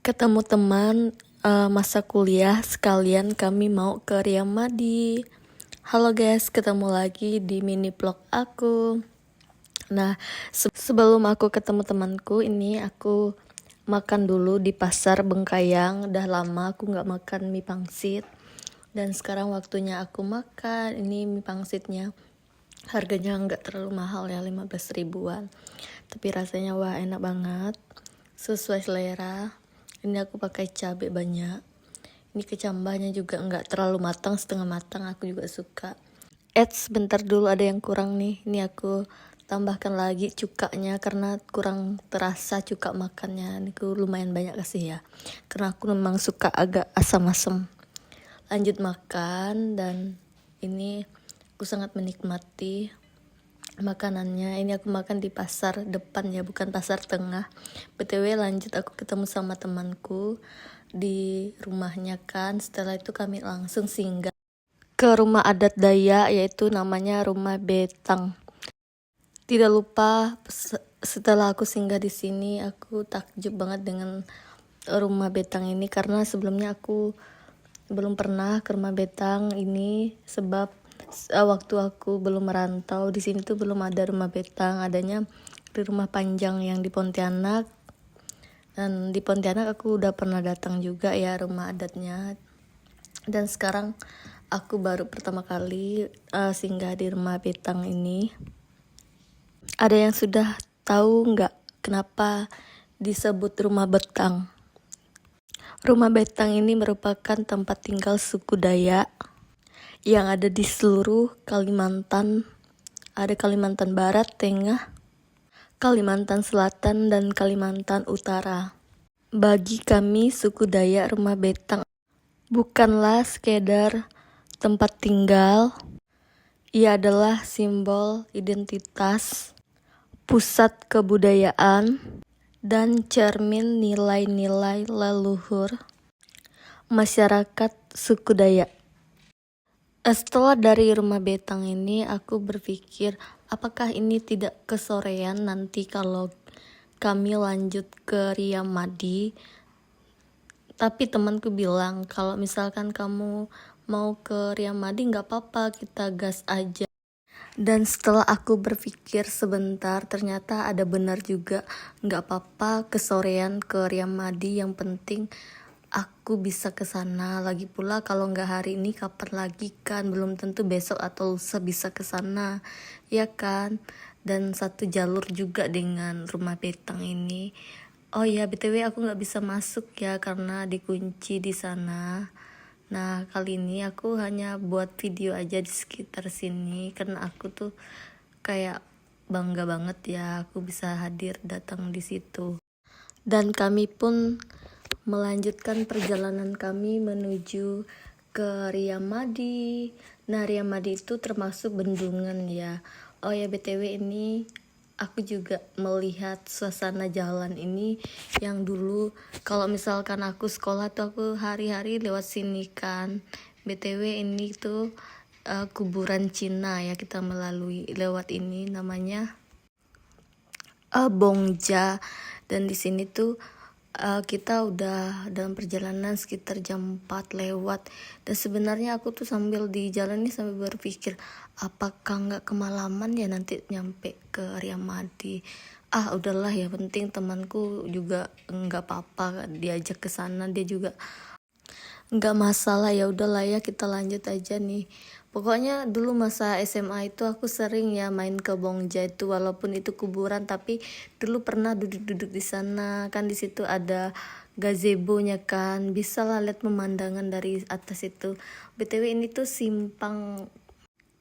Ketemu teman masa kuliah sekalian kami mau ke Riyamadi. Halo guys, ketemu lagi di mini vlog aku. Nah, sebelum aku ketemu temanku ini aku makan dulu di pasar Bengkayang. Udah lama aku nggak makan mie pangsit. Dan sekarang waktunya aku makan. Ini mie pangsitnya. Harganya nggak terlalu mahal ya, 15 ribuan. Tapi rasanya wah enak banget. Sesuai selera. Ini aku pakai cabai banyak. Ini kecambahnya juga nggak terlalu matang, setengah matang, aku juga suka. Sebentar dulu ada yang kurang nih. Ini aku tambahkan lagi cukanya karena kurang terasa cuka makannya. Ini aku lumayan banyak kasih ya. Karena aku memang suka agak asam-asam. Lanjut makan dan ini aku sangat menikmati makanannya. Ini aku makan di pasar depan ya, bukan pasar tengah. BTW lanjut aku ketemu sama temanku di rumahnya kan. Setelah itu kami langsung singgah ke rumah adat Dayak, yaitu namanya Rumah Betang. Tidak lupa setelah aku singgah di sini aku takjub banget dengan Rumah Betang ini karena sebelumnya aku belum pernah ke Rumah Betang ini sebab waktu aku belum merantau di sini tuh belum ada Rumah Betang, adanya di Rumah Panjang yang di Pontianak. Dan di Pontianak aku udah pernah datang juga ya rumah adatnya. Dan sekarang aku baru pertama kali singgah di Rumah Betang ini. Ada yang sudah tahu nggak kenapa disebut Rumah Betang? Rumah Betang ini merupakan tempat tinggal suku Dayak yang ada di seluruh Kalimantan. Ada Kalimantan Barat, Tengah, Kalimantan Selatan, dan Kalimantan Utara. Bagi kami suku Dayak, Rumah Betang bukanlah sekedar tempat tinggal. Ia adalah simbol identitas, pusat kebudayaan, dan cermin nilai-nilai leluhur masyarakat suku Dayak. Setelah dari Rumah Betang ini aku berpikir apakah ini tidak kesorean nanti kalau kami lanjut ke Riyamadi. Tapi temanku bilang kalau misalkan kamu mau ke Riyamadi nggak apa-apa, kita gas aja. Dan setelah aku berpikir sebentar ternyata ada benar juga, nggak apa-apa kesorean ke Riyamadi, yang penting aku bisa ke sana. Lagi pula kalau nggak hari ini kapan lagi kan, belum tentu besok atau lusa bisa ke sana ya kan. Dan satu jalur juga dengan Rumah Betang ini. Oh ya, BTW aku nggak bisa masuk ya karena dikunci di sana. Nah kali ini aku hanya buat video aja di sekitar sini karena aku tuh kayak bangga banget ya aku bisa hadir datang di situ. Dan kami pun melanjutkan perjalanan kami menuju ke Riyamadi. Nah Riyamadi itu termasuk bendungan ya. Oh ya BTW ini aku juga melihat suasana jalan ini yang dulu kalau misalkan aku sekolah tuh aku hari-hari lewat sini kan. BTW ini tuh kuburan Cina ya, kita melalui lewat ini namanya Bongja. Dan di sini tuh kita udah dalam perjalanan sekitar jam 4 lewat. Dan sebenarnya aku tuh sambil di jalan ini sambil berpikir apakah nggak kemalaman ya nanti nyampe ke Riyamadi. Udahlah ya, penting temanku juga nggak apa-apa diajak ke sana, dia juga nggak masalah, ya udahlah ya kita lanjut aja nih. Pokoknya dulu masa SMA itu aku sering ya main ke Bongja itu, walaupun itu kuburan tapi dulu pernah duduk-duduk di sana kan. Di situ ada gazebo-nya kan, bisa lah lihat pemandangan dari atas itu. BTW ini tuh simpang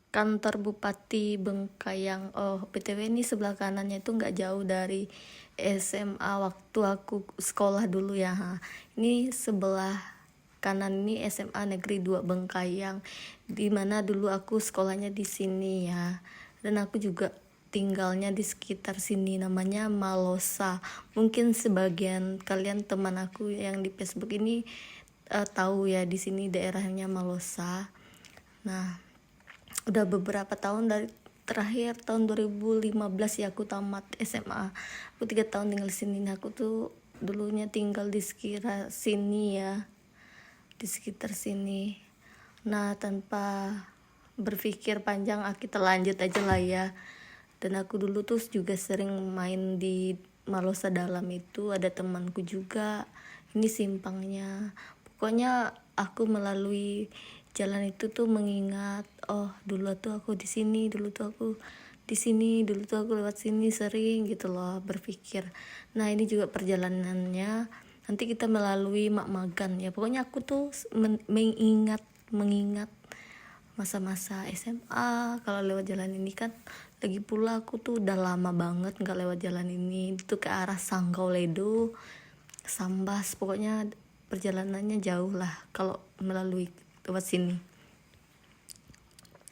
kantor Bupati Bengkayang. Oh BTW ini sebelah kanannya itu nggak jauh dari SMA waktu aku sekolah dulu ya. Ini sebelah kanan ini SMA Negeri 2 Bengkayang, dimana dulu aku sekolahnya di sini ya. Dan aku juga tinggalnya di sekitar sini, namanya Malosa. Mungkin sebagian kalian teman aku yang di Facebook ini tahu ya, di sini daerahnya Malosa. Nah udah beberapa tahun dari tahun 2015 ya aku tamat SMA. Aku 3 tahun tinggal di sini. Nah, aku tuh dulunya tinggal di sekitar sini ya, di sekitar sini. Nah, tanpa berpikir panjang, kita lanjut aja lah ya. Dan aku dulu tuh juga sering main di Malosa Dalam itu, ada temanku juga. Ini simpangnya. Pokoknya aku melalui jalan itu tuh mengingat, oh dulu tuh aku di sini, dulu tuh aku di sini, dulu tuh aku lewat sini sering gitu loh, berpikir. Nah, ini juga perjalanannya. Nanti kita melalui Mak Magan ya. Pokoknya aku tuh mengingat masa-masa SMA kalau lewat jalan ini kan. Lagi pula aku tuh udah lama banget nggak lewat jalan ini. Itu ke arah Sanggau Ledo, Sambas. Pokoknya perjalanannya jauh lah kalau melalui lewat sini.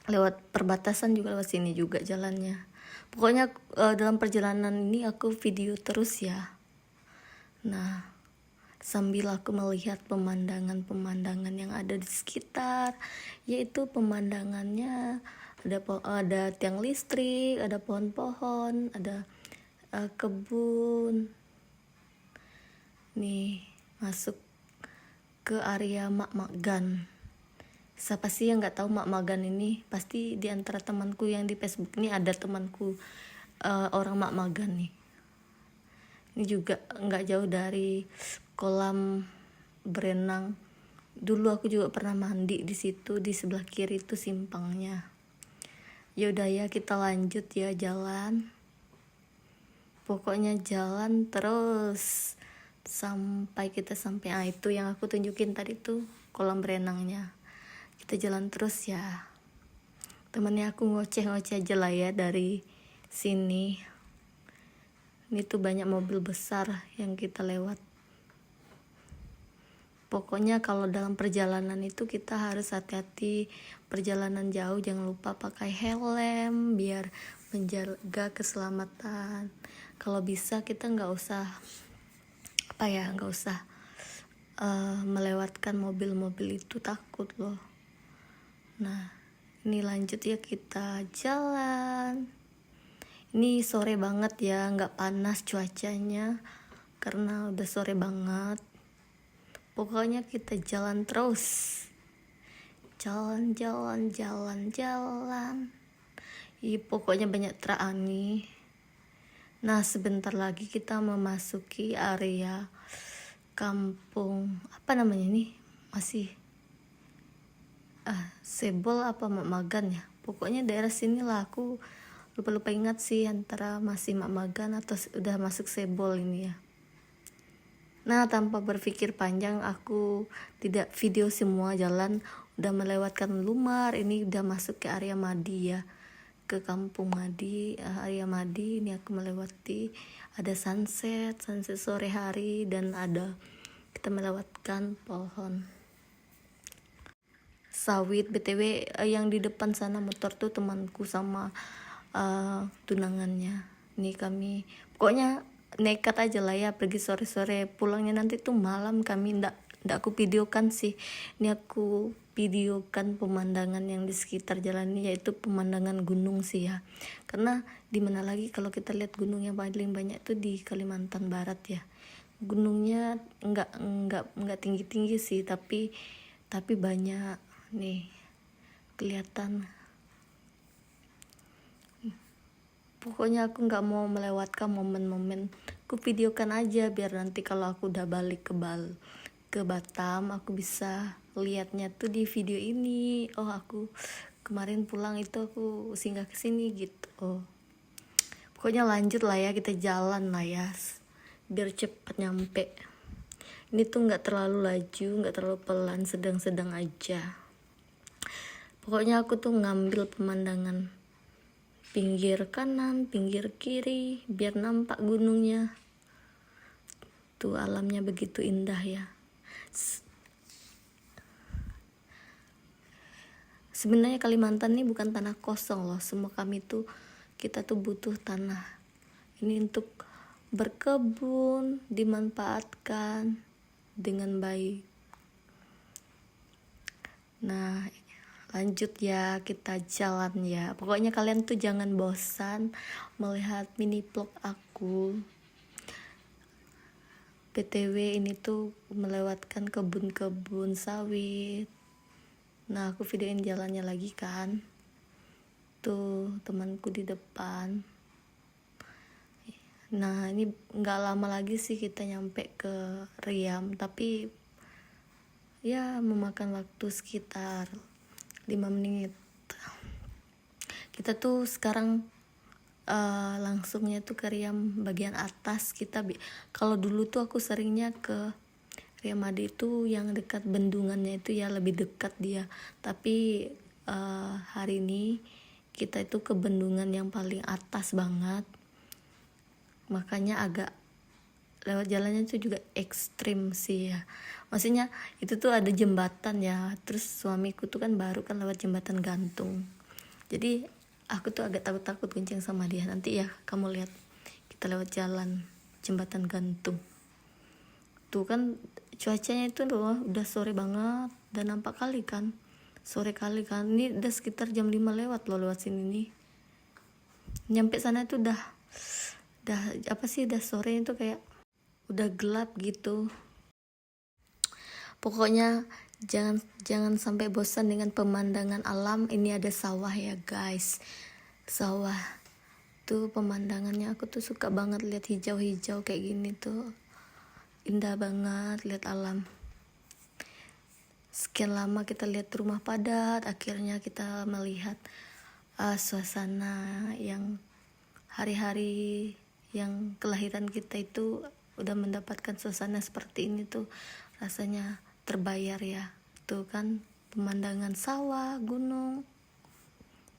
Lewat perbatasan juga, lewat sini juga jalannya. Pokoknya dalam perjalanan ini aku video terus ya. Nah, sambil aku melihat pemandangan-pemandangan yang ada di sekitar, yaitu pemandangannya ada tiang listrik, ada pohon-pohon, ada kebun. Nih, masuk ke area Mak Magan. Siapa sih yang nggak tahu Mak Magan ini? Pasti di antara temanku yang di Facebook ini ada temanku orang Mak Magan nih. Ini juga nggak jauh dari kolam berenang. Dulu aku juga pernah mandi di situ, di sebelah kiri itu simpangnya. Yaudah ya, kita lanjut ya jalan. Pokoknya jalan terus sampai kita sampai itu yang aku tunjukin tadi tuh kolam berenangnya. Kita jalan terus ya. Temennya aku ngoceh-ngoceh aja lah ya dari sini. Ini tuh banyak mobil besar yang kita lewat. Pokoknya kalau dalam perjalanan itu kita harus hati-hati. Perjalanan jauh jangan lupa pakai helm biar menjaga keselamatan. Kalau bisa kita nggak usah melewatkan mobil-mobil itu, takut loh. Nah, ini lanjut ya, kita jalan. Ini sore banget ya, nggak panas cuacanya karena udah sore banget. Pokoknya kita jalan terus, jalan. Pokoknya banyak terani. Nah, sebentar lagi kita memasuki area kampung apa namanya nih, masih Sebol apa Mak Magan ya. Pokoknya daerah sini lah, aku lupa ingat sih antara masih Mak Magan atau udah masuk Sebol ini ya. Nah, tanpa berpikir panjang aku tidak video semua jalan, udah melewatkan Lumar, ini udah masuk ke area Madi ya, ke kampung Madi, area Madi. Ini aku melewati ada sunset sore hari, dan kita melewatkan pohon sawit. BTW yang di depan sana motor tuh temanku sama tunangannya. Nih kami pokoknya nekat aja lah ya, pergi sore-sore, pulangnya nanti tuh malam. Kami ndak aku videokan sih, ini aku videokan pemandangan yang di sekitar jalan ini, yaitu pemandangan gunung sih ya. Karena di mana lagi kalau kita lihat gunung yang paling banyak tuh di Kalimantan Barat ya. Gunungnya enggak tinggi-tinggi sih, tapi banyak nih kelihatan. Pokoknya aku nggak mau melewatkan momen-momen, aku videokan aja biar nanti kalau aku udah balik ke Batam, aku bisa lihatnya tuh di video ini. Oh, aku kemarin pulang itu aku singgah ke sini gitu. Pokoknya lanjut lah ya, kita jalan lah ya biar cepat nyampe. Ini tuh nggak terlalu laju, nggak terlalu pelan, sedang-sedang aja. Pokoknya aku tuh ngambil pemandangan pinggir kanan, pinggir kiri, biar nampak gunungnya. Tuh alamnya begitu indah ya. Sebenarnya Kalimantan ini bukan tanah kosong loh. Semua kita tuh butuh tanah ini untuk berkebun, dimanfaatkan dengan baik. Nah, lanjut ya, kita jalan ya. Pokoknya kalian tuh jangan bosan melihat mini vlog aku. BTW ini tuh melewatkan kebun-kebun sawit. Nah aku videoin jalannya lagi kan, tuh temanku di depan. Nah ini nggak lama lagi sih kita nyampe ke Riam, tapi ya memakan waktu sekitar 5 menit. Kita tuh sekarang langsungnya tuh ke Riam bagian atas. Kalau dulu tuh aku seringnya ke Riam Madi itu yang dekat bendungannya itu ya, lebih dekat dia. Tapi hari ini kita itu ke bendungan yang paling atas banget, makanya agak lewat jalannya itu juga ekstrim sih ya. Maksudnya itu tuh ada jembatan ya, terus suamiku tuh kan baru kan lewat jembatan gantung, jadi aku tuh agak takut-takut gonceng sama dia. Nanti ya kamu lihat kita lewat jalan jembatan gantung tuh kan, cuacanya itu loh udah sore banget dan nampak kali kan, sore kali kan. Ini udah sekitar jam 5 lewat loh lewat sini nih. Nyampe sana itu udah udah sore, itu kayak udah gelap gitu. Pokoknya jangan sampai bosan dengan pemandangan alam. Ini ada sawah ya guys, sawah tuh pemandangannya aku tuh suka banget lihat hijau-hijau kayak gini tuh, indah banget lihat alam. Sekian lama kita lihat rumah padat, akhirnya kita melihat suasana yang hari-hari yang kelahiran kita itu udah mendapatkan suasana seperti ini tuh rasanya terbayar ya. Tuh kan pemandangan sawah, gunung,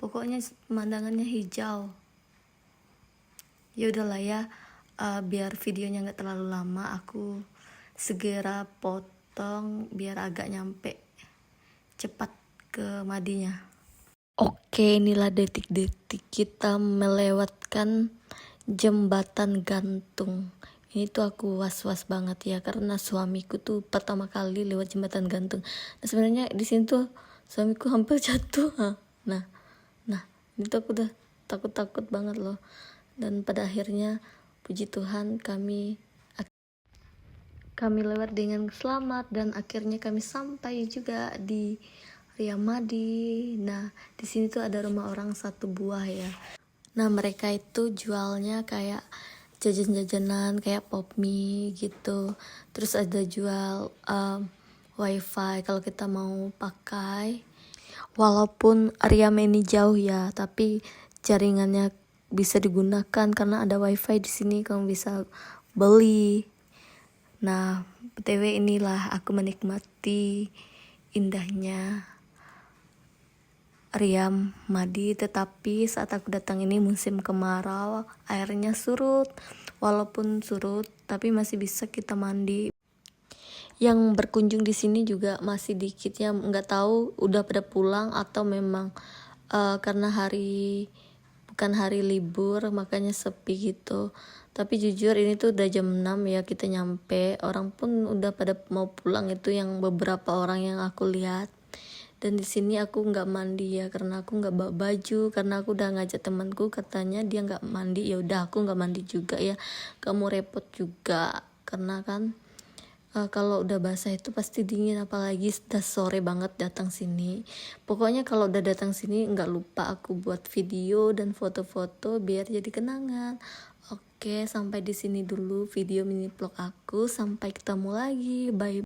pokoknya pemandangannya hijau. Ya udahlah ya, biar videonya nggak terlalu lama, aku segera potong biar agak nyampe cepat ke Madinya. Oke, inilah detik-detik kita melewatkan jembatan gantung. Ini tuh aku was-was banget ya, karena suamiku tuh pertama kali lewat jembatan gantung. Nah sebenarnya di sini tuh suamiku hampir jatuh. Nah ini tuh aku udah takut banget loh. Dan pada akhirnya puji Tuhan kami lewat dengan selamat, dan akhirnya kami sampai juga di Riam Madi. Nah di sini tuh ada rumah orang satu buah ya. Nah mereka itu jualnya kayak jajan-jajanan kayak pop mie gitu. Terus ada jual wifi kalau kita mau pakai. Walaupun Riam ini jauh ya, tapi jaringannya bisa digunakan karena ada wifi di sini, kamu bisa beli. Nah btw inilah aku menikmati indahnya Riam Madi, tetapi saat aku datang ini musim kemarau, airnya surut. Walaupun surut tapi masih bisa kita mandi. Yang berkunjung di sini juga masih dikit ya, nggak tahu udah pada pulang atau memang karena bukan hari libur makanya sepi gitu. Tapi jujur ini tuh udah jam 6 ya kita nyampe, orang pun udah pada mau pulang, itu yang beberapa orang yang aku lihat. Dan di sini aku nggak mandi ya, karena aku nggak bawa baju, karena aku udah ngajak temanku, katanya dia nggak mandi. Ya udah aku nggak mandi juga ya, kamu repot juga karena kan kalau udah basah itu pasti dingin, apalagi udah sore banget datang sini. Pokoknya kalau udah datang sini nggak lupa aku buat video dan foto-foto biar jadi kenangan. Oke, sampai di sini dulu video mini vlog aku, sampai ketemu lagi, bye.